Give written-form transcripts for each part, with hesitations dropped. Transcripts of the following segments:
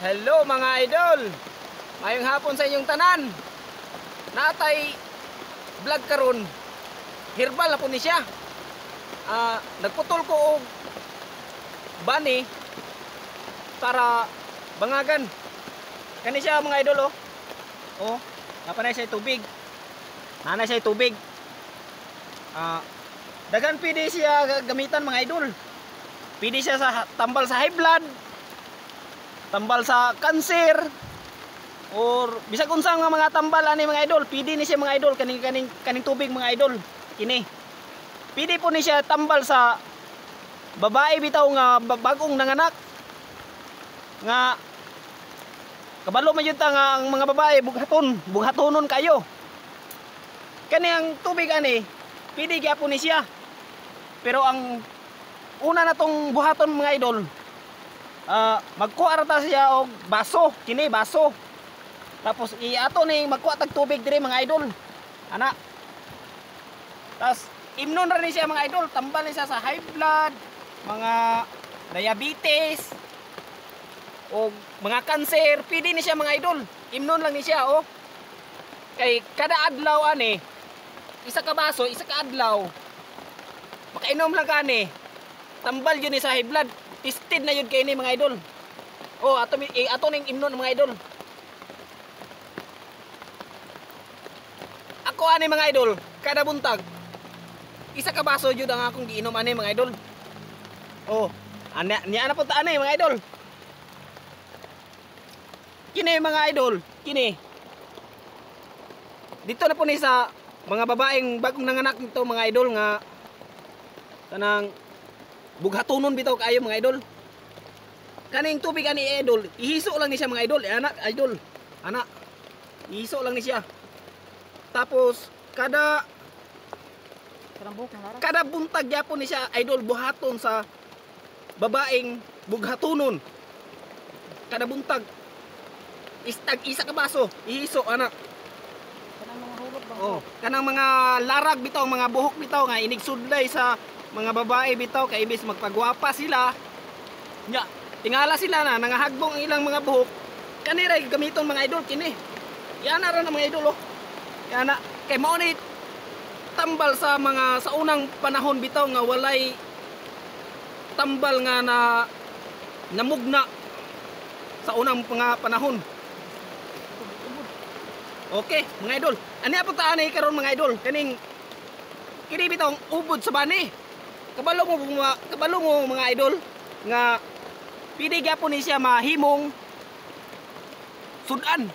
Hello mga idol. Mayong hapon sa inyong tanan. Natay vlog karon. Herbal na po ni siya. Nagputol ko og bani para bangagan. Kani siya mga idol oh. Oh, napanay siya tubig. Nanay siya tubig. Dagan pwede siya gamitan mga idol. Pwede siya sa tambal sa high blood, tambal sa cancer, or bisag unsang mga tambal ani mga idol, pwede ni siya mga idol kaning tubig mga idol. Kini. Pwede po ni siya tambal sa babae bitaw nga bagong nanganak. Nga kabalo man yun ta nga ang mga babae bughatonon kayo. Kani ang tubig ani, pwede gyapon ni siya. Pero ang una na tong buhaton mga idol, magkuha ta siya og baso, kini baso. Tapos iato ni magkuha tag tubig dire mga idol. Ana. Tas imnon ra ni siya mga idol, tambal ni siya sa high blood, mga diabetes, o mga cancer, pwede ni siya mga idol. Imnon lang ni siya oh. Kay kada adlaw ani, isa ka baso, isa ka adlaw. Makainom lang kani. Tambal yun ni sa high blood. Tested na yun kay ni mga idol. Oh, ato ning imnon mga idol. Ako ani mga idol, kada buntag isa ka baso jud ang akong giinom ani mga idol. Oh, niya na punta ani mga idol. Kini mga idol, kini. Dito na po ni sa mga babaeng bagong nanganak nito mga idol nga kanang bughatonon bitaw kaayo mga idol. Kaning tubig ani idol, ihiso lang ni siya mga idol. Anak idol. Anak. Ihiso lang ni siya. Tapos kada buntag gyapon ni siya idol buhaton sa babaeng bughatonon. Kada buntag isa ka baso, ihiso anak. Kanang mga hulog ba? Oh, kanang mga larag bitaw, mga buhok bitaw nga inigsudlay sa mga babae bitaw kay ibis magpagwapa sila. Nya, tingala sila na nangahagbong ilang mga buhok. Kani ra gamiton mga idol kini. Yana ra na mga idol oh. Yana kay mao ni tambal sa mga sa unang panahon bitaw nga walay tambal nga na namugna sa unang mga panahon. Okay, mga idol. Ani apo ta ani karon mga idol? Kini bitaw ubod sa bani. Kabalo mo mga idol nga pwede gyapon ni siya mahimong sudan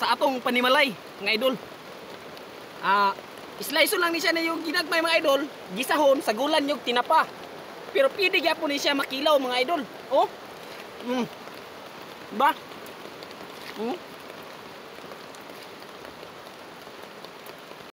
sa atong panimalay mga idol. Slice lang ni siya na yung ginagmay mga idol, gisahon sa gulan yung tinapa. Pero pwede gyapon ni siya makilaw mga idol. Oh. Ba?